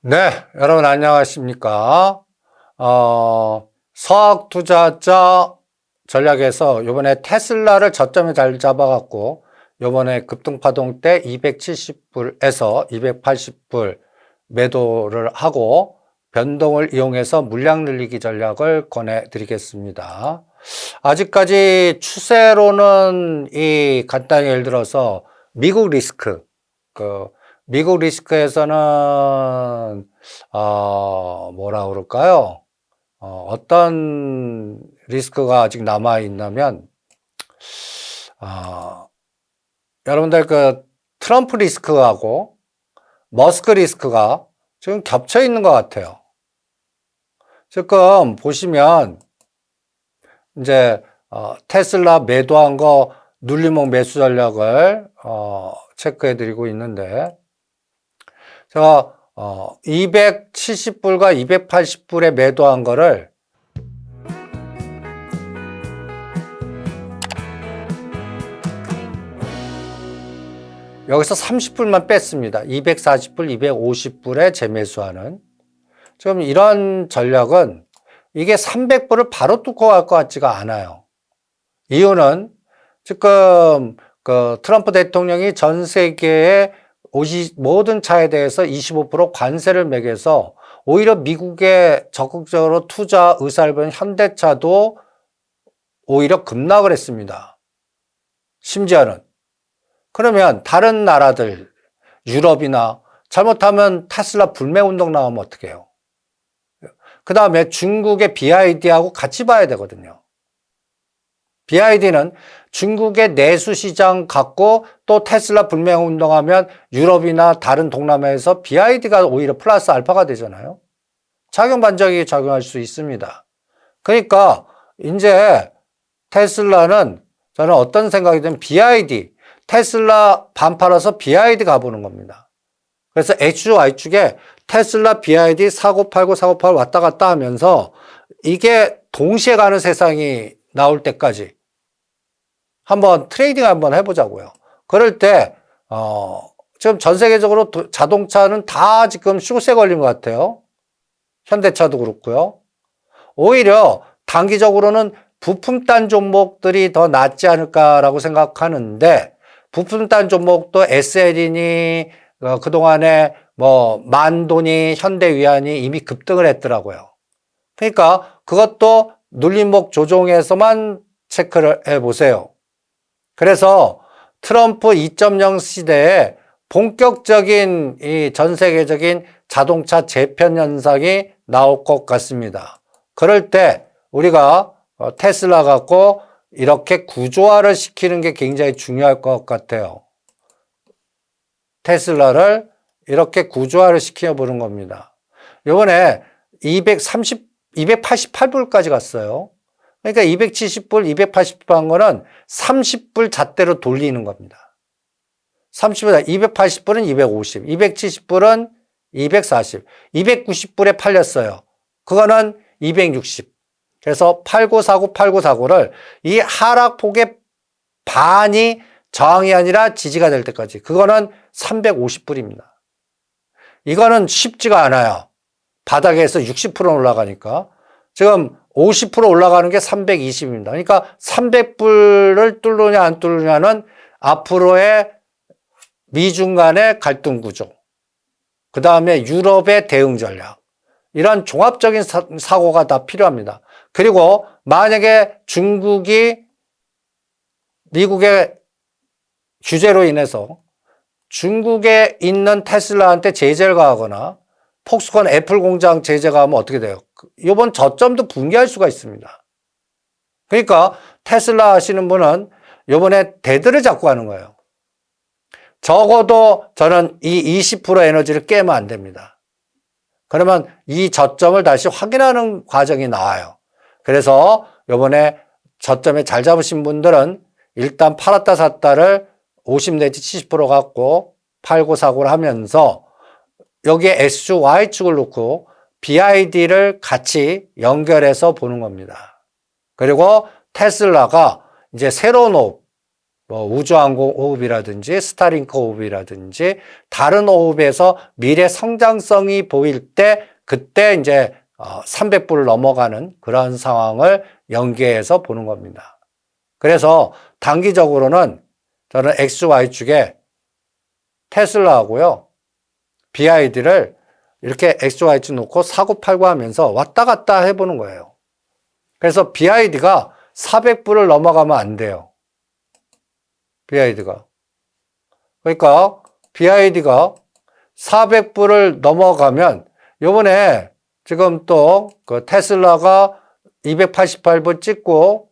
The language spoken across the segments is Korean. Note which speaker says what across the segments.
Speaker 1: 네, 여러분 안녕하십니까? 서학 투자자 전략에서 요번에 테슬라를 저점에 잘 잡아갖고 요번에 급등파동 때 270불에서 280불 매도를 하고 변동을 이용해서 물량 늘리기 전략을 권해드리겠습니다. 아직까지 추세로는 간단히 예를 들어서 미국 리스크, 미국 리스크에서는 뭐라 그럴까요? 어떤 리스크가 아직 남아 있냐면 여러분들 트럼프 리스크하고 머스크 리스크가 지금 겹쳐 있는 것 같아요. 지금 보시면 이제 테슬라 매도한 거 눌림목 매수 전략을 체크해 드리고 있는데, 제가 270불과 280불에 매도한 거를 여기서 30불만 뺐습니다. 240불, 250불에 재매수하는. 지금 이런 전략은 이게 300불을 바로 뚫고 갈 것 같지가 않아요. 이유는 지금 트럼프 대통령이 전 세계의 모든 차에 대해서 25% 관세를 매겨서 오히려 미국에 적극적으로 투자 의사를 보인 현대차도 오히려 급락을 했습니다. 심지어는. 그러면 다른 나라들, 유럽이나 잘못하면 테슬라 불매운동 나오면 어떻게 해요? 그 다음에 중국의 BYD하고 같이 봐야 되거든요. BYD는 중국의 내수 시장 갖고 또 테슬라 불매운동하면 유럽이나 다른 동남아에서 BYD가 오히려 플러스 알파가 되잖아요. 작용 반작용이 작용할 수 있습니다. 그러니까 이제 테슬라는 저는 어떤 생각이 드면 BYD, 테슬라 반 팔아서 BYD 가보는 겁니다. 그래서 H축, Y축에 테슬라, BYD 사고 팔고 왔다 갔다 하면서 이게 동시에 가는 세상이 나올 때까지 한번 트레이딩 한번 해보자고요. 그럴 때 지금 전 세계적으로 자동차는 다 지금 슈세 걸린 것 같아요. 현대차도 그렇고요. 오히려 단기적으로는 부품단 종목들이 더 낫지 않을까라고 생각하는데, 부품단 종목도 SL이니 그동안에 만도니 현대위안이 이미 급등을 했더라고요. 그러니까 그것도 눌림목 조정에서만 체크를 해보세요. 그래서 트럼프 2.0 시대에 본격적인 이 전 세계적인 자동차 재편 현상이 나올 것 같습니다. 그럴 때 우리가 테슬라 갖고 이렇게 구조화를 시키는 게 굉장히 중요할 것 같아요. 테슬라를 이렇게 구조화를 시켜보는 겁니다. 이번에 288불까지 갔어요. 그러니까 270불, 280불 한 거는 30불 잣대로 돌리는 겁니다. 30불, 280불은 250, 270불은 240, 290불에 팔렸어요. 그거는 260. 그래서 팔고 사고를 이 하락폭의 반이 저항이 아니라 지지가 될 때까지, 그거는 350불입니다. 이거는 쉽지가 않아요. 바닥에서 60% 올라가니까. 지금 50% 올라가는 게 320입니다. 그러니까 300불을 뚫느냐 안 뚫느냐는 앞으로의 미중 간의 갈등 구조, 그 다음에 유럽의 대응 전략, 이런 종합적인 사고가 다 필요합니다. 그리고 만약에 중국이 미국의 규제로 인해서 중국에 있는 테슬라한테 제재를 가하거나 폭스콘 애플 공장 제재가 하면 어떻게 돼요? 이번 저점도 붕괴할 수가 있습니다. 그러니까 테슬라 하시는 분은 이번에 대들을 잡고 하는 거예요. 적어도 저는 이 20% 에너지를 깨면 안 됩니다. 그러면 이 저점을 다시 확인하는 과정이 나와요. 그래서 이번에 저점에 잘 잡으신 분들은 일단 팔았다 샀다를 50 내지 70% 갖고 팔고 사고를 하면서 여기에 S축, Y축을 놓고 BYD를 같이 연결해서 보는 겁니다. 그리고 테슬라가 이제 새로운 호흡, 뭐 우주항공 호흡이라든지 스타링크 호흡이라든지 다른 호흡에서 미래 성장성이 보일 때 그때 이제 300불을 넘어가는 그런 상황을 연계해서 보는 겁니다. 그래서 단기적으로는 저는 XY축에 테슬라하고요, BYD를 이렇게 XY축 놓고 사고팔고 하면서 왔다 갔다 해보는 거예요. 그래서 BYD가 400불을 넘어가면 안 돼요. BYD가. 그러니까 BYD가 400불을 넘어가면 요번에 지금 또 그 테슬라가 288불 찍고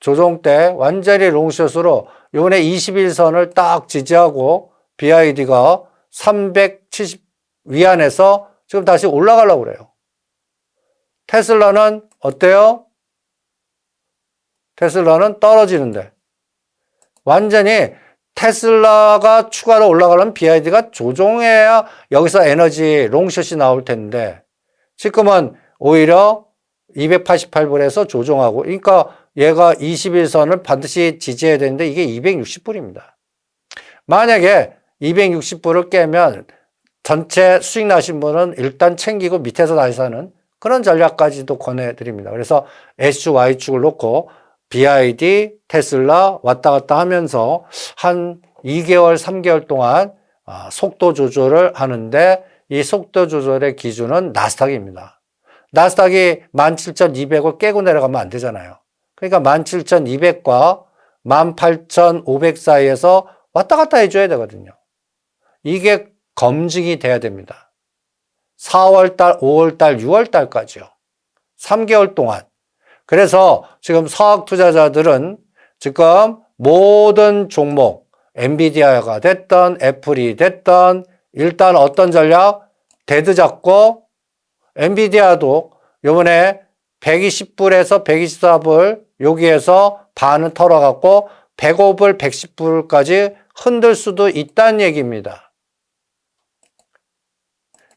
Speaker 1: 조정 때 완전히 롱숏으로 요번에 21선을 딱 지지하고 BYD가 370 위안에서 지금 다시 올라가려고 그래요. 테슬라는 어때요? 테슬라는 떨어지는데 완전히 테슬라가 추가로 올라가려면 BYD가 조정해야 여기서 에너지 롱숏이 나올 텐데 지금은 오히려 288불에서 조정하고, 그러니까 얘가 21선을 반드시 지지해야 되는데 이게 260불입니다. 만약에 260불을 깨면 전체 수익 나신 분은 일단 챙기고 밑에서 다시 사는 그런 전략까지도 권해드립니다. 그래서 SY축을 놓고 BYD, 테슬라 왔다 갔다 하면서 한 2개월, 3개월 동안 속도 조절을 하는데 이 속도 조절의 기준은 나스닥입니다. 나스닥이 17,200을 깨고 내려가면 안 되잖아요. 그러니까 17,200과 18,500 사이에서 왔다 갔다 해줘야 되거든요. 이게 검증이 돼야 됩니다. 4월달, 5월달, 6월달까지요. 3개월 동안. 그래서 지금 서학 투자자들은 지금 모든 종목, 엔비디아가 됐던 애플이 됐던 일단 어떤 전략? 데드 잡고 엔비디아도 요번에 120불에서 124불 여기에서 반은 털어갖고 105불, 110불까지 흔들 수도 있다는 얘기입니다.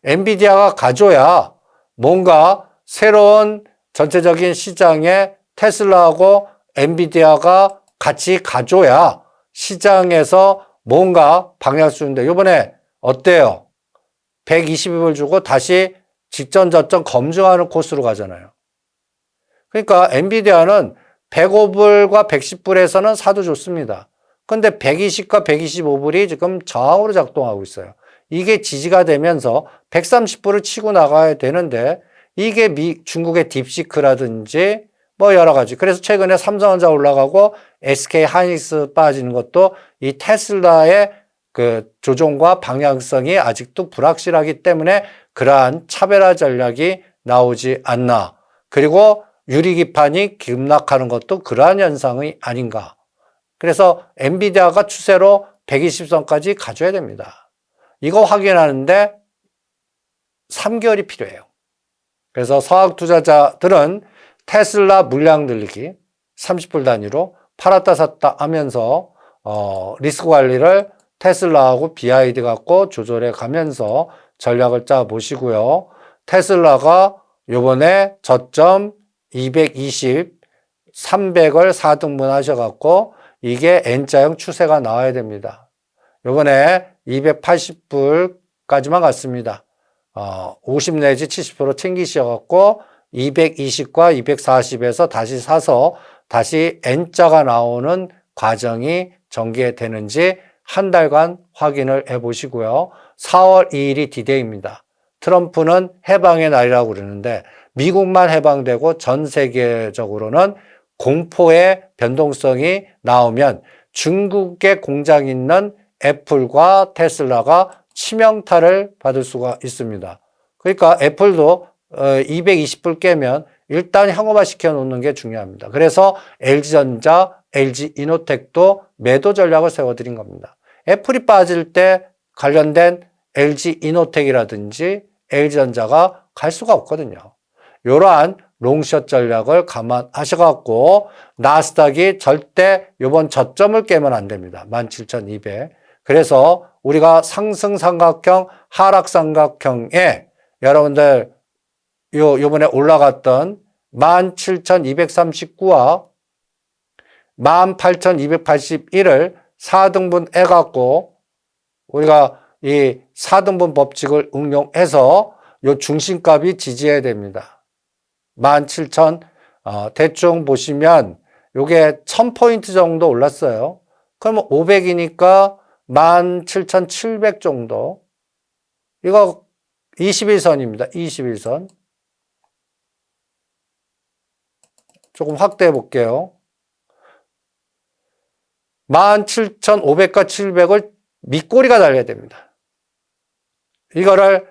Speaker 1: 엔비디아가 가져야 뭔가 새로운 전체적인 시장에 테슬라하고 엔비디아가 같이 가져야 시장에서 뭔가 방향을 주는데 요번에 어때요? 122불 주고 다시 직전 저점 검증하는 코스로 가잖아요. 그러니까 엔비디아는 105불과 110불에서는 사도 좋습니다. 근데 120과 125불이 지금 저항으로 작동하고 있어요. 이게 지지가 되면서 130불을 치고 나가야 되는데 이게 중국의 딥시크라든지 뭐 여러 가지. 그래서 최근에 삼성전자 올라가고 SK 하이닉스 빠지는 것도 이 테슬라의 그 조종과 방향성이 아직도 불확실하기 때문에 그러한 차별화 전략이 나오지 않나. 그리고 유리기판이 급락하는 것도 그러한 현상이 아닌가. 그래서 엔비디아가 추세로 120선까지 가져야 됩니다. 이거 확인하는데 3개월이 필요해요. 그래서 서학 투자자들은 테슬라 물량 늘리기 30불 단위로 팔았다 샀다 하면서 리스크 관리를 테슬라하고 BYD 갖고 조절해 가면서 전략을 짜 보시고요. 테슬라가 요번에 저점 220, 300을 4등분 하셔갖고 이게 N자형 추세가 나와야 됩니다. 요번에 280불까지만 갔습니다. 50 내지 70% 챙기셔갖고 220과 240에서 다시 사서 다시 N자가 나오는 과정이 전개되는지 한 달간 확인을 해 보시고요. 4월 2일이 디데이입니다. 트럼프는 해방의 날이라고 그러는데 미국만 해방되고 전 세계적으로는 공포의 변동성이 나오면 중국에 공장 있는 애플과 테슬라가 치명타를 받을 수가 있습니다. 그러니까 애플도 220불 깨면 일단 형호화 시켜 놓는 게 중요합니다. 그래서 LG전자, LG이노텍도 매도 전략을 세워드린 겁니다. 애플이 빠질 때 관련된 LG이노텍이라든지 LG전자가 갈 수가 없거든요. 이러한 롱숏 전략을 감안하셔갖고 나스닥이 절대 이번 저점을 깨면 안 됩니다. 17,200. 그래서 우리가 상승 삼각형, 하락 삼각형에 여러분들 요번에 올라갔던 17,239와 18,281을 4등분 해갖고 우리가 이 4등분 법칙을 응용해서 요 중심값이 지지해야 됩니다. 17,000, 대충 보시면 요게 1000포인트 정도 올랐어요. 그러면 500이니까 17,700 정도. 이거 21선입니다. 21선. 조금 확대해 볼게요. 17,500과 700을 밑꼬리가 달려야 됩니다. 이거를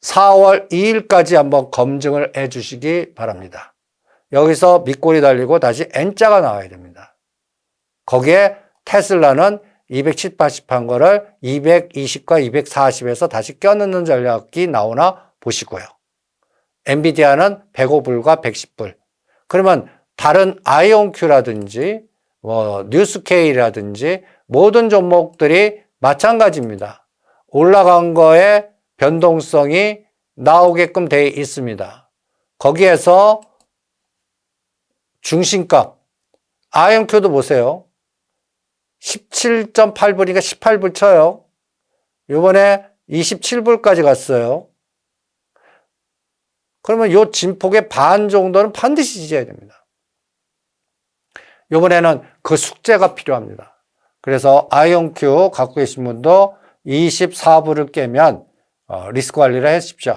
Speaker 1: 4월 2일까지 한번 검증을 해 주시기 바랍니다. 여기서 밑꼬리 달리고 다시 N자가 나와야 됩니다. 거기에 테슬라는 210, 80 한 거를 220과 240에서 다시 껴넣는 전략이 나오나 보시고요. 엔비디아는 105불과 110불. 그러면 다른 아이온큐라든지 뭐 뉴스케이라든지 모든 종목들이 마찬가지입니다. 올라간 거에 변동성이 나오게끔 되어 있습니다. 거기에서 중심값 아이온큐도 보세요. 17.8불이니까 18불 쳐요. 이번에 27불까지 갔어요. 그러면 이 진폭의 반 정도는 반드시 지져야 됩니다. 이번에는 그 숙제가 필요합니다. 그래서 아이온큐 갖고 계신 분도 24불을 깨면 리스크 관리를 하십시오.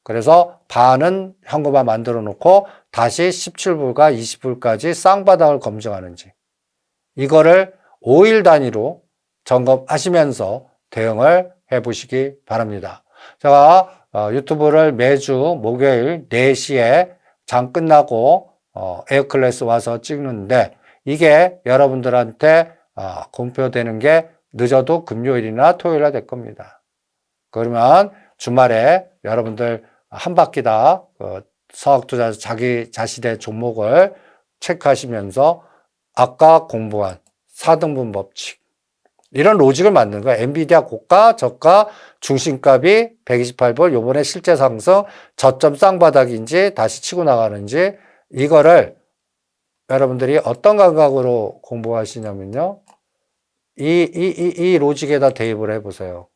Speaker 1: 그래서 반은 현금화 만들어 놓고 다시 17불과 20불까지 쌍바닥을 검증하는지 이거를 5일 단위로 점검하시면서 대응을 해보시기 바랍니다. 제가 유튜브를 매주 목요일 4시에 장 끝나고 에어클래스 와서 찍는데 이게 여러분들한테 공표되는 게 늦어도 금요일이나 토요일에 될 겁니다. 그러면 주말에 여러분들 한 바퀴 다 서학투자 자기 자신의 종목을 체크하시면서 아까 공부한 4등분 법칙 이런 로직을 만드는 거예요. 엔비디아 고가, 저가, 중심값이 128불, 요번에 실제 상승, 저점 쌍바닥인지 다시 치고 나가는지 이거를 여러분들이 어떤 감각으로 공부하시냐면요. 이 로직에다 대입을 해보세요.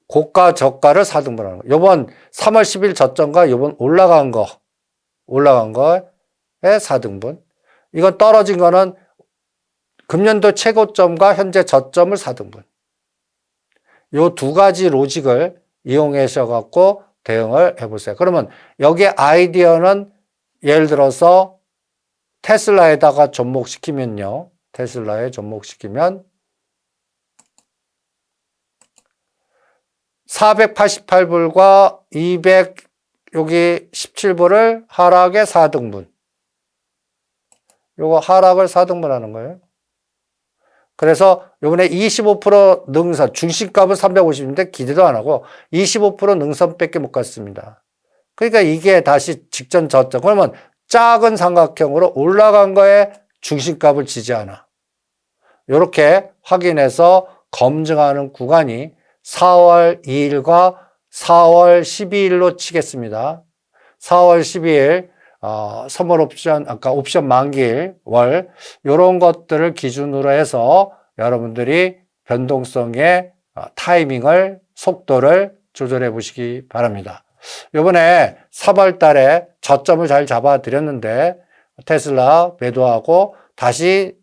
Speaker 1: 고가, 저가를 4등분 하는 거. 요번 3월 10일 저점과 요번 올라간 거에 4등분. 이건 떨어진 거는 금년도 최고점과 현재 저점을 4등분. 요 두 가지 로직을 이용하셔 갖고 대응을 해보세요. 그러면 여기에 아이디어는 예를 들어서 테슬라에다가 접목시키면요. 테슬라에 접목시키면 488불과 200 여기 17불을 하락의 4등분. 요거 하락을 4등분 하는 거예요. 그래서 요번에 25% 능선, 중심값은 350인데 기대도 안 하고 25% 능선밖에 못 갔습니다. 그러니까 이게 다시 직전 저점. 그러면 작은 삼각형으로 올라간 거에 중심값을 지지하나. 요렇게 확인해서 검증하는 구간이 4월 2일과 4월 12일로 치겠습니다. 4월 12일 선물 옵션, 아까 옵션 만기일, 월, 요런 것들을 기준으로 해서 여러분들이 변동성의 타이밍을, 속도를 조절해 보시기 바랍니다. 요번에 3월 달에 저점을 잘 잡아 드렸는데, 테슬라 매도하고 다시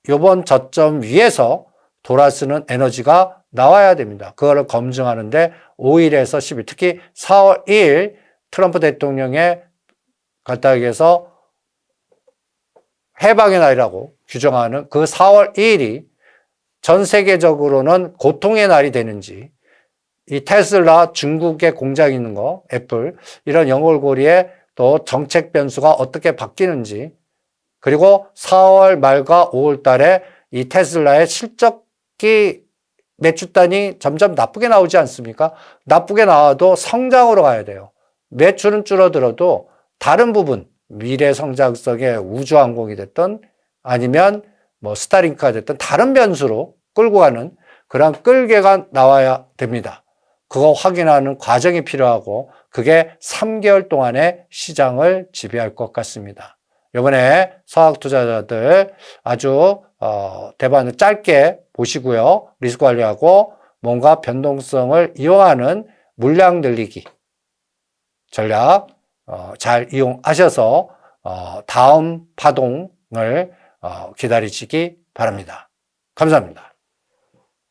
Speaker 1: 요번 저점 위에서 돌아서는 에너지가 나와야 됩니다. 그거를 검증하는데 5일에서 10일, 특히 4월 1일 트럼프 대통령의 간단하게서 해방의 날이라고 규정하는 그 4월 2일이 전 세계적으로는 고통의 날이 되는지, 이 테슬라 중국에 공장이 있는 거, 애플, 이런 연골고리에 또 정책 변수가 어떻게 바뀌는지, 그리고 4월 말과 5월 달에 이 테슬라의 실적이 매출단이 점점 나쁘게 나오지 않습니까? 나쁘게 나와도 성장으로 가야 돼요. 매출은 줄어들어도 다른 부분, 미래 성장성의 우주항공이 됐든 아니면 뭐 스타링크가 됐든 다른 변수로 끌고 가는 그런 끌개가 나와야 됩니다. 그거 확인하는 과정이 필요하고 그게 3개월 동안의 시장을 지배할 것 같습니다. 이번에 서학 투자자들 아주 대반을 짧게 보시고요. 리스크 관리하고 뭔가 변동성을 이용하는 물량 늘리기 전략 잘 이용하셔서 다음 파동을 기다리시기 바랍니다. 감사합니다.